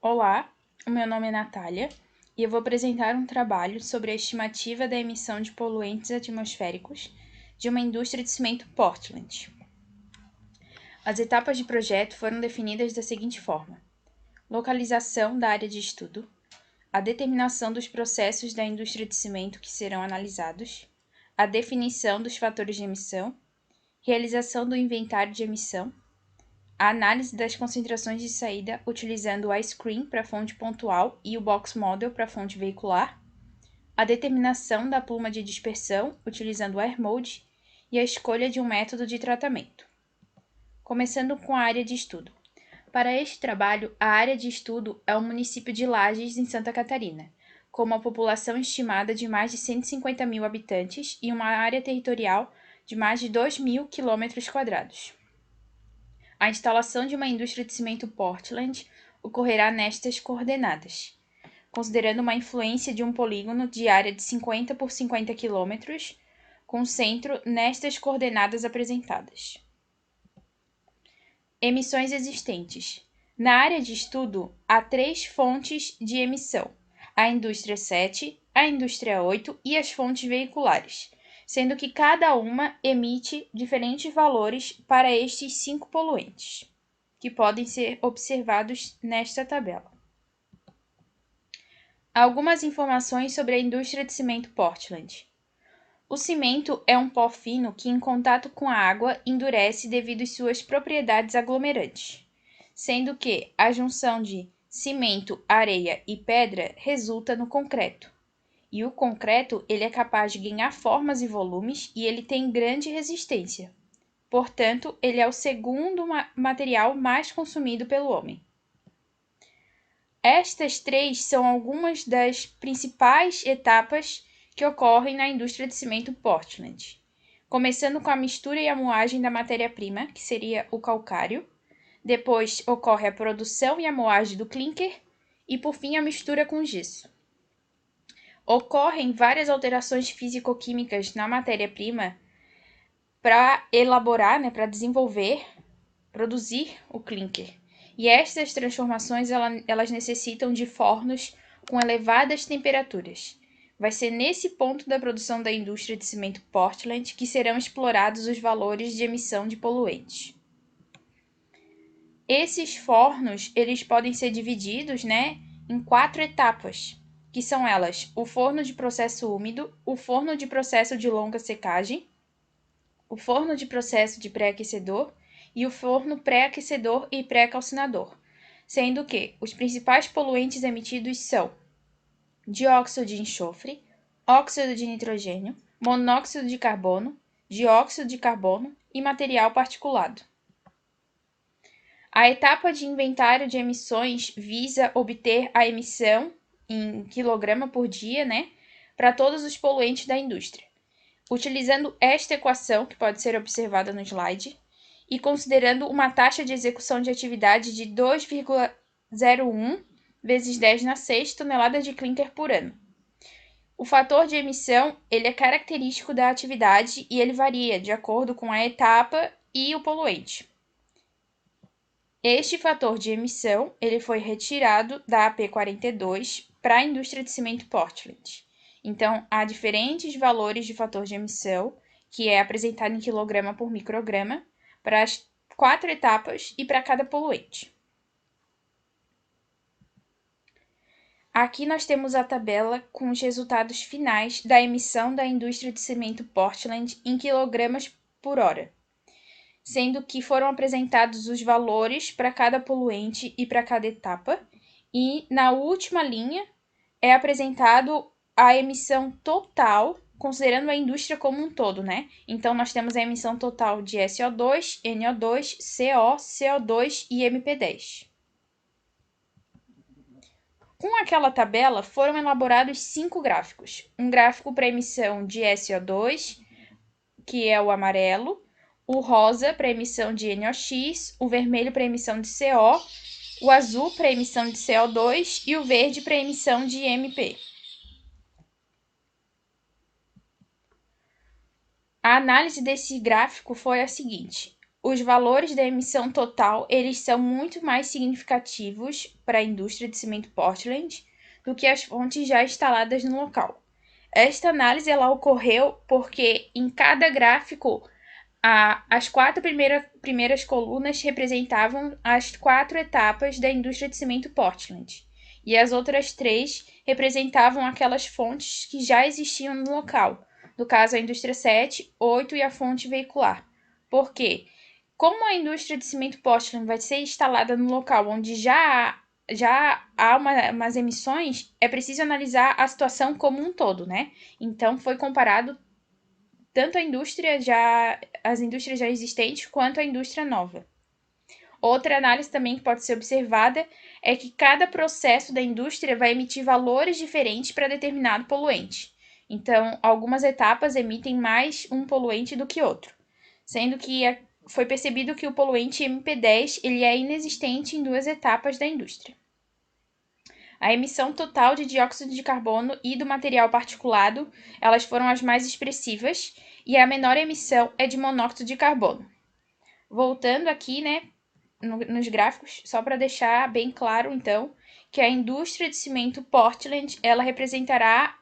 Olá, o meu nome é Natália e eu vou apresentar um trabalho sobre a estimativa da emissão de poluentes atmosféricos de uma indústria de cimento Portland. As etapas de projeto foram definidas da seguinte forma: localização da área de estudo, a determinação dos processos da indústria de cimento que serão analisados, a definição dos fatores de emissão, realização do inventário de emissão, a análise das concentrações de saída utilizando o iScreen para fonte pontual e o Box Model para fonte veicular, a determinação da pluma de dispersão utilizando o AirMode e a escolha de um método de tratamento. Começando com a área de estudo. Para este trabalho, a área de estudo é o município de Lages, em Santa Catarina, com uma população estimada de mais de 150 mil habitantes e uma área territorial de mais de 2.000 km². A instalação de uma indústria de cimento Portland ocorrerá nestas coordenadas, considerando uma influência de um polígono de área de 50 por 50 km, com centro nestas coordenadas apresentadas. Emissões existentes. Na área de estudo, há 3 fontes de emissão: a indústria 7, a indústria 8 e as fontes veiculares, sendo que cada uma emite diferentes valores para estes 5 poluentes, que podem ser observados nesta tabela. Algumas informações sobre a indústria de cimento Portland. O cimento é um pó fino que, em contato com a água, endurece devido às suas propriedades aglomerantes, sendo que a junção de cimento, areia e pedra resulta no concreto. E o concreto ele é capaz de ganhar formas e volumes e ele tem grande resistência. Portanto, ele é o segundo material mais consumido pelo homem. Estas 3 são algumas das principais etapas que ocorrem na indústria de cimento Portland. Começando com a mistura e a moagem da matéria-prima, que seria o calcário. Depois ocorre a produção e a moagem do clinker e, por fim, a mistura com gesso. Ocorrem várias alterações físico-químicas na matéria-prima para elaborar, para desenvolver, produzir o clinker. E estas transformações elas necessitam de fornos com elevadas temperaturas. Vai ser nesse ponto da produção da indústria de cimento Portland que serão explorados os valores de emissão de poluentes. Esses fornos eles podem ser divididos em 4 etapas, que são elas: o forno de processo úmido, o forno de processo de longa secagem, o forno de processo de pré-aquecedor e o forno pré-aquecedor e pré-calcinador, sendo que os principais poluentes emitidos são dióxido de enxofre, óxido de nitrogênio, monóxido de carbono, dióxido de carbono e material particulado. A etapa de inventário de emissões visa obter a emissão em quilograma por dia, para todos os poluentes da indústria. Utilizando esta equação, que pode ser observada no slide, e considerando uma taxa de execução de atividade de 2,01 vezes 10 na 6 toneladas de clinker por ano. O fator de emissão ele é característico da atividade e ele varia de acordo com a etapa e o poluente. Este fator de emissão ele foi retirado da AP 42 para a indústria de cimento Portland. Então, há diferentes valores de fator de emissão, que é apresentado em quilograma por micrograma, para as 4 etapas e para cada poluente. Aqui nós temos a tabela com os resultados finais da emissão da indústria de cimento Portland em quilogramas por hora, sendo que foram apresentados os valores para cada poluente e para cada etapa, e na última linha é apresentado a emissão total, considerando a indústria como um todo, Então, nós temos a emissão total de SO2, NO2, CO, CO2 e MP10. Com aquela tabela, foram elaborados 5 gráficos. Um gráfico para emissão de SO2, que é o amarelo, o rosa para emissão de NOx, o vermelho para emissão de CO, o azul para emissão de CO2 e o verde para emissão de MP. A análise desse gráfico foi a seguinte: os valores da emissão total, eles são muito mais significativos para a indústria de cimento Portland do que as fontes já instaladas no local. Esta análise ela ocorreu porque em cada gráfico as quatro primeiras colunas representavam as 4 etapas da indústria de cimento Portland e as outras 3 representavam aquelas fontes que já existiam no local, no caso a indústria 7, 8 e a fonte veicular. Por quê? Como a indústria de cimento Portland vai ser instalada no local onde já há umas emissões, é preciso analisar a situação como um todo, né? Então, foi comparado tanto as indústrias já existentes quanto a indústria nova. Outra análise também que pode ser observada é que cada processo da indústria vai emitir valores diferentes para determinado poluente. Então, algumas etapas emitem mais um poluente do que outro, sendo que foi percebido que o poluente MP10 ele é inexistente em 2 etapas da indústria. A emissão total de dióxido de carbono e do material particulado, elas foram as mais expressivas, e a menor emissão é de monóxido de carbono. Voltando aqui, né, nos gráficos, só para deixar bem claro, então, que a indústria de cimento Portland, ela representará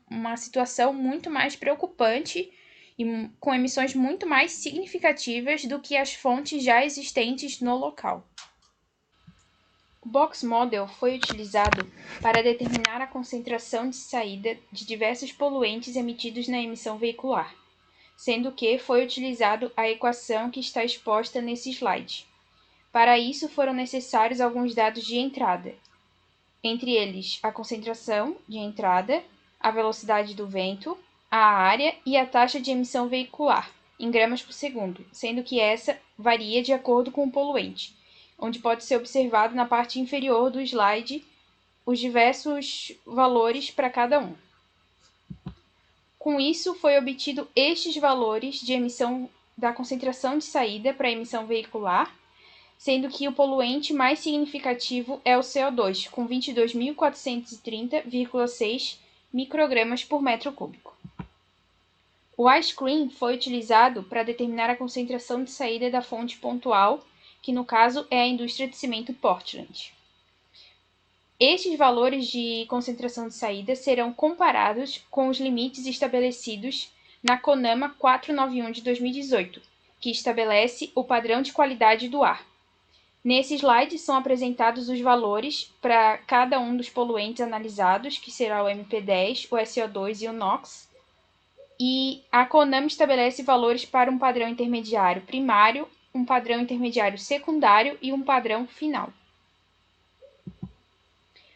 uma situação muito mais preocupante e com emissões muito mais significativas do que as fontes já existentes no local. O Box Model foi utilizado para determinar a concentração de saída de diversos poluentes emitidos na emissão veicular, sendo que foi utilizado a equação que está exposta nesse slide. Para isso foram necessários alguns dados de entrada, entre eles a concentração de entrada, a velocidade do vento, a área e a taxa de emissão veicular, em gramas por segundo, sendo que essa varia de acordo com o poluente, onde pode ser observado na parte inferior do slide os diversos valores para cada um. Com isso, foi obtido estes valores de emissão da concentração de saída para a emissão veicular, sendo que o poluente mais significativo é o CO2, com 22.430,6 microgramas por metro cúbico. O ice cream foi utilizado para determinar a concentração de saída da fonte pontual, que no caso é a indústria de cimento Portland. Estes valores de concentração de saída serão comparados com os limites estabelecidos na CONAMA 491 de 2018, que estabelece o padrão de qualidade do ar. Nesse slide são apresentados os valores para cada um dos poluentes analisados, que será o MP10, o SO2 e o NOx. E a CONAMA estabelece valores para um padrão intermediário primário, um padrão intermediário secundário e um padrão final.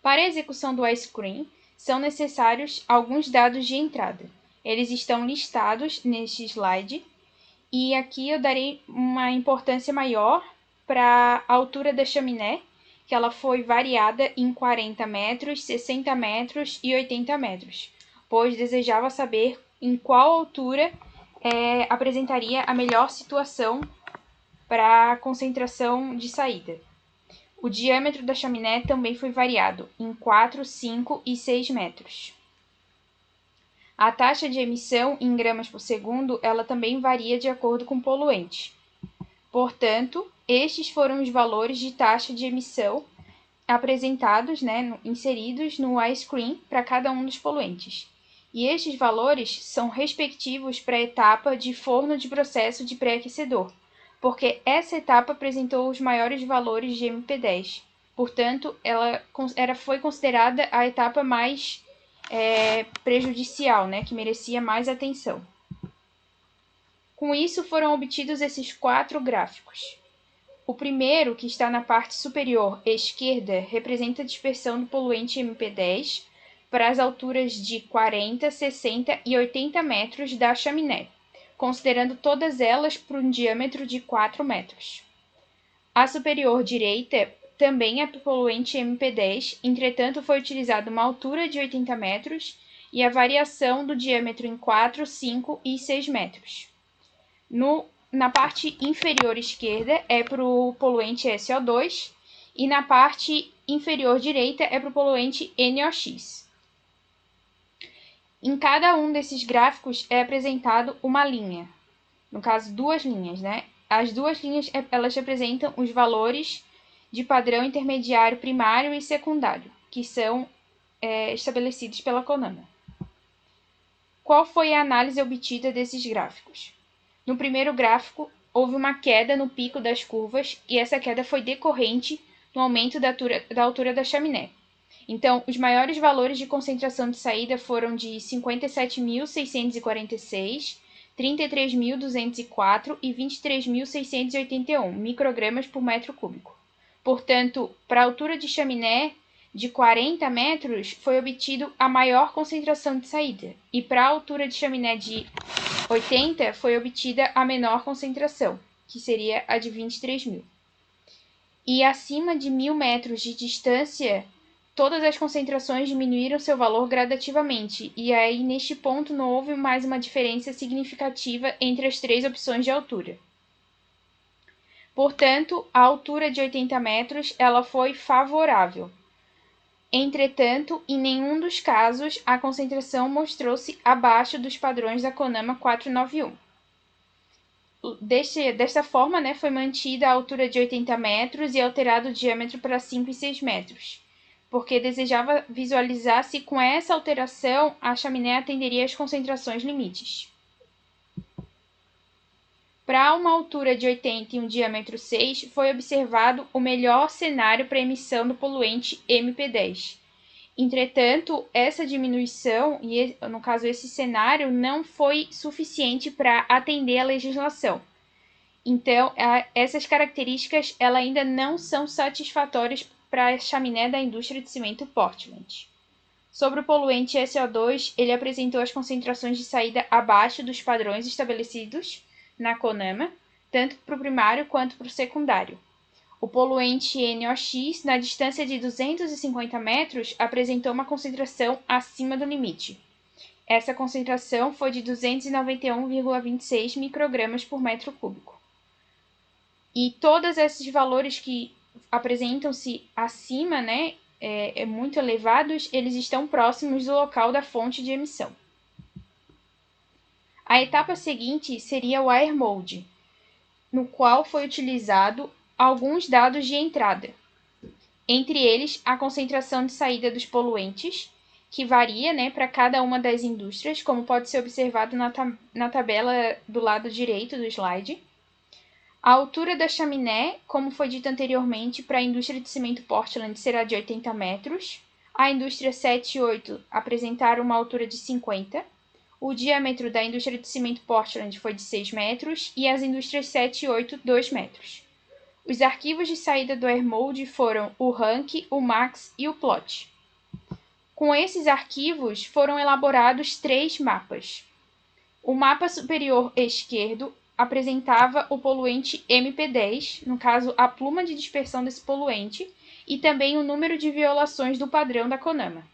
Para a execução do ice cream, são necessários alguns dados de entrada. Eles estão listados neste slide e aqui eu darei uma importância maior para a altura da chaminé, que ela foi variada em 40 metros, 60 metros e 80 metros, pois desejava saber em qual altura apresentaria a melhor situação para a concentração de saída. O diâmetro da chaminé também foi variado em 4, 5 e 6 metros. A taxa de emissão em gramas por segundo, ela também varia de acordo com o poluente. Portanto, estes foram os valores de taxa de emissão apresentados, inseridos no ice cream para cada um dos poluentes. E estes valores são respectivos para a etapa de forno de processo de pré-aquecedor, porque essa etapa apresentou os maiores valores de MP10. Portanto, ela foi considerada a etapa mais prejudicial, que merecia mais atenção. Com isso, foram obtidos esses 4 gráficos. O primeiro, que está na parte superior esquerda, representa a dispersão do poluente MP10 para as alturas de 40, 60 e 80 metros da chaminé, considerando todas elas por um diâmetro de 4 metros. A superior direita também é poluente MP10, entretanto foi utilizada uma altura de 80 metros e a variação do diâmetro em 4, 5 e 6 metros. Na parte inferior esquerda é para o poluente SO2 e na parte inferior direita é para o poluente NOx. Em cada um desses gráficos é apresentado uma linha, no caso 2 linhas, as duas linhas elas representam os valores de padrão intermediário primário e secundário, que são estabelecidos pela CONAMA. Qual foi a análise obtida desses gráficos? No primeiro gráfico, houve uma queda no pico das curvas e essa queda foi decorrente no aumento da altura da chaminé. Então, os maiores valores de concentração de saída foram de 57.646, 33.204 e 23.681 microgramas por metro cúbico. Portanto, para a altura de chaminé de 40 metros, foi obtido a maior concentração de saída, e para a altura de chaminé de 80 foi obtida a menor concentração, que seria a de 23.000. E acima de 1.000 metros de distância, todas as concentrações diminuíram seu valor gradativamente, e aí neste ponto não houve mais uma diferença significativa entre as três opções de altura. Portanto, a altura de 80 metros ela foi favorável. Entretanto, em nenhum dos casos a concentração mostrou-se abaixo dos padrões da CONAMA 491. Desta forma, foi mantida a altura de 80 metros e alterado o diâmetro para 5 e 6 metros, porque desejava visualizar se com essa alteração a chaminé atenderia às concentrações limites. Para uma altura de 80 e um diâmetro 6, foi observado o melhor cenário para emissão do poluente MP10. Entretanto, essa diminuição, e no caso esse cenário, não foi suficiente para atender a legislação. Então, essas características ela ainda não são satisfatórias para a chaminé da indústria de cimento Portland. Sobre o poluente SO2, ele apresentou as concentrações de saída abaixo dos padrões estabelecidos na CONAMA, tanto para o primário quanto para o secundário. O poluente NOx, na distância de 250 metros, apresentou uma concentração acima do limite. Essa concentração foi de 291,26 microgramas por metro cúbico. E todos esses valores que apresentam-se acima, muito elevados, eles estão próximos do local da fonte de emissão. A etapa seguinte seria o Air Mode, no qual foi utilizado alguns dados de entrada, entre eles a concentração de saída dos poluentes, que varia para cada uma das indústrias, como pode ser observado na tabela do lado direito do slide. A altura da chaminé, como foi dito anteriormente, para a indústria de cimento Portland será de 80 metros, a indústria 7 e 8 apresentaram uma altura de 50, o diâmetro da indústria de cimento Portland foi de 6 metros e as indústrias 7 e 8, 2 metros. Os arquivos de saída do Air Mode foram o rank, o max e o plot. Com esses arquivos foram elaborados 3 mapas. O mapa superior esquerdo apresentava o poluente MP10, no caso a pluma de dispersão desse poluente, e também o número de violações do padrão da CONAMA.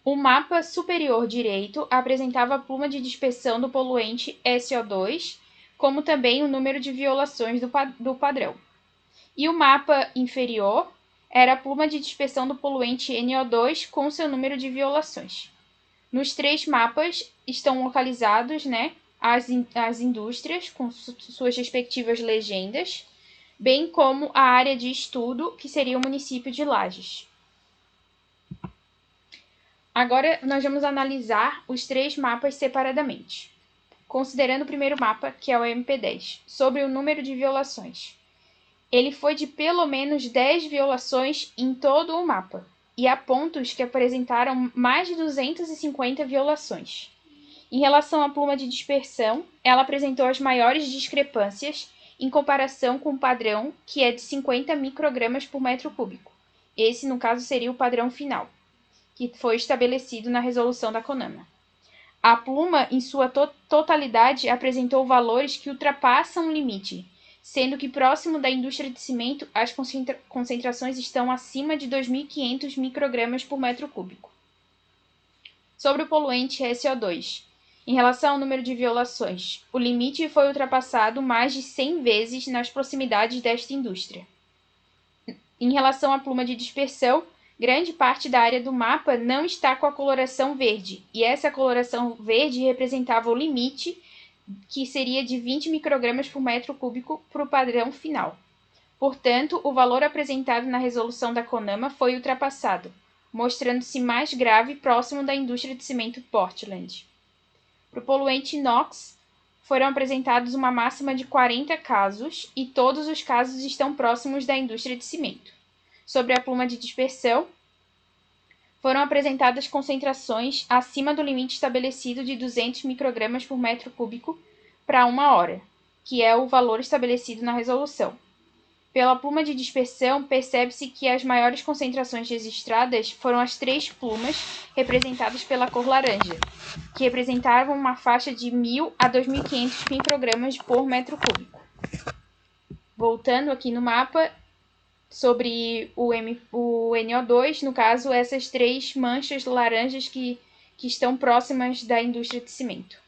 O mapa superior direito apresentava a pluma de dispersão do poluente SO2, como também o número de violações do padrão. E o mapa inferior era a pluma de dispersão do poluente NO2 com seu número de violações. Nos 3 mapas estão localizados as indústrias com suas respectivas legendas, bem como a área de estudo, que seria o município de Lages. Agora, nós vamos analisar os 3 mapas separadamente. Considerando o primeiro mapa, que é o MP10, sobre o número de violações. Ele foi de pelo menos 10 violações em todo o mapa, e há pontos que apresentaram mais de 250 violações. Em relação à pluma de dispersão, ela apresentou as maiores discrepâncias em comparação com o padrão, que é de 50 microgramas por metro cúbico. Esse, no caso, seria o padrão final, que foi estabelecido na resolução da CONAMA. A pluma, em sua totalidade, apresentou valores que ultrapassam o limite, sendo que próximo da indústria de cimento, as concentrações estão acima de 2.500 microgramas por metro cúbico. Sobre o poluente SO2, em relação ao número de violações, o limite foi ultrapassado mais de 100 vezes nas proximidades desta indústria. Em relação à pluma de dispersão, grande parte da área do mapa não está com a coloração verde, e essa coloração verde representava o limite que seria de 20 microgramas por metro cúbico para o padrão final. Portanto, o valor apresentado na resolução da CONAMA foi ultrapassado, mostrando-se mais grave próximo da indústria de cimento Portland. Para o poluente NOx, foram apresentados uma máxima de 40 casos e todos os casos estão próximos da indústria de cimento. Sobre a pluma de dispersão, foram apresentadas concentrações acima do limite estabelecido de 200 microgramas por metro cúbico para 1 hora, que é o valor estabelecido na resolução. Pela pluma de dispersão, percebe-se que as maiores concentrações registradas foram as 3 plumas representadas pela cor laranja, que representavam uma faixa de 1.000 a 2.500 microgramas por metro cúbico. Voltando aqui no mapa, sobre o NO2, no caso, essas 3 manchas laranjas que estão próximas da indústria de cimento.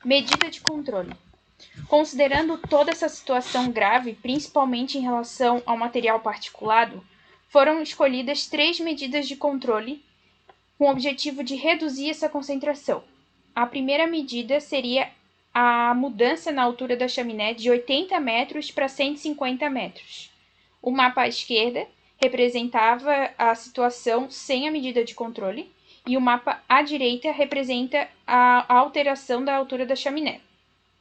Medida de controle. Considerando toda essa situação grave, principalmente em relação ao material particulado, foram escolhidas 3 medidas de controle com o objetivo de reduzir essa concentração. A primeira medida seria a mudança na altura da chaminé de 80 metros para 150 metros. O mapa à esquerda representava a situação sem a medida de controle e o mapa à direita representa a alteração da altura da chaminé,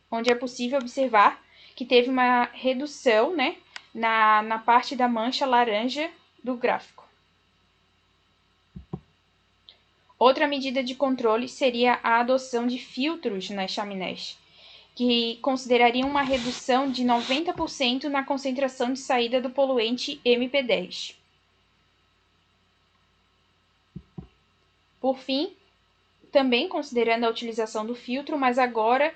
onde é possível observar que teve uma redução, né, na parte da mancha laranja do gráfico. Outra medida de controle seria a adoção de filtros nas chaminés, que considerariam uma redução de 90% na concentração de saída do poluente MP10. Por fim, também considerando a utilização do filtro, mas agora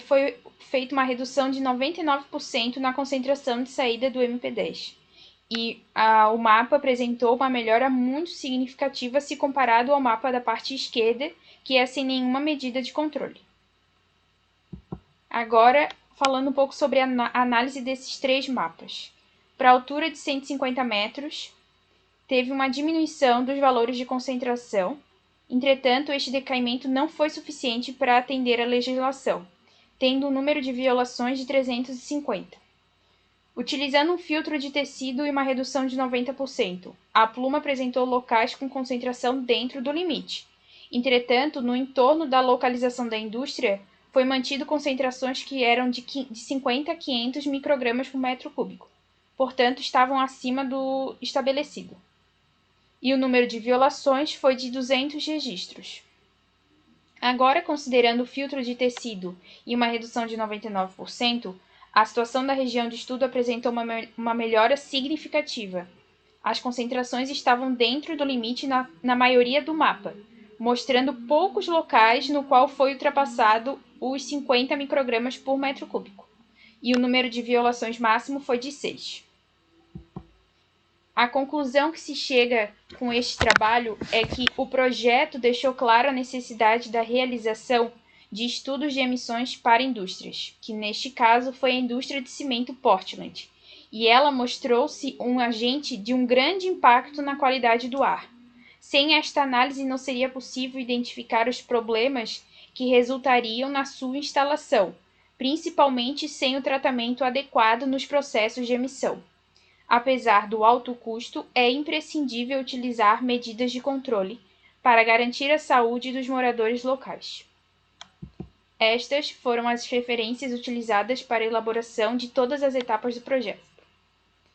foi feita uma redução de 99% na concentração de saída do MP10. E o mapa apresentou uma melhora muito significativa se comparado ao mapa da parte esquerda, que é sem nenhuma medida de controle. Agora, falando um pouco sobre a análise desses 3 mapas. Para a altura de 150 metros, teve uma diminuição dos valores de concentração. Entretanto, este decaimento não foi suficiente para atender a legislação, tendo um número de violações de 350. Utilizando um filtro de tecido e uma redução de 90%, a pluma apresentou locais com concentração dentro do limite. Entretanto, no entorno da localização da indústria, foi mantido concentrações que eram de 50 a 500 microgramas por metro cúbico, portanto, estavam acima do estabelecido. E o número de violações foi de 200 registros. Agora, considerando o filtro de tecido e uma redução de 99%, a situação da região de estudo apresentou uma melhora significativa. As concentrações estavam dentro do limite na maioria do mapa, mostrando poucos locais no qual foi ultrapassado os 50 microgramas por metro cúbico, e o número de violações máximo foi de 6. A conclusão que se chega com este trabalho é que o projeto deixou clara a necessidade da realização de estudos de emissões para indústrias, que neste caso foi a indústria de cimento Portland, e ela mostrou-se um agente de um grande impacto na qualidade do ar. Sem esta análise não seria possível identificar os problemas que resultariam na sua instalação, principalmente sem o tratamento adequado nos processos de emissão. Apesar do alto custo, é imprescindível utilizar medidas de controle para garantir a saúde dos moradores locais. Estas foram as referências utilizadas para a elaboração de todas as etapas do projeto.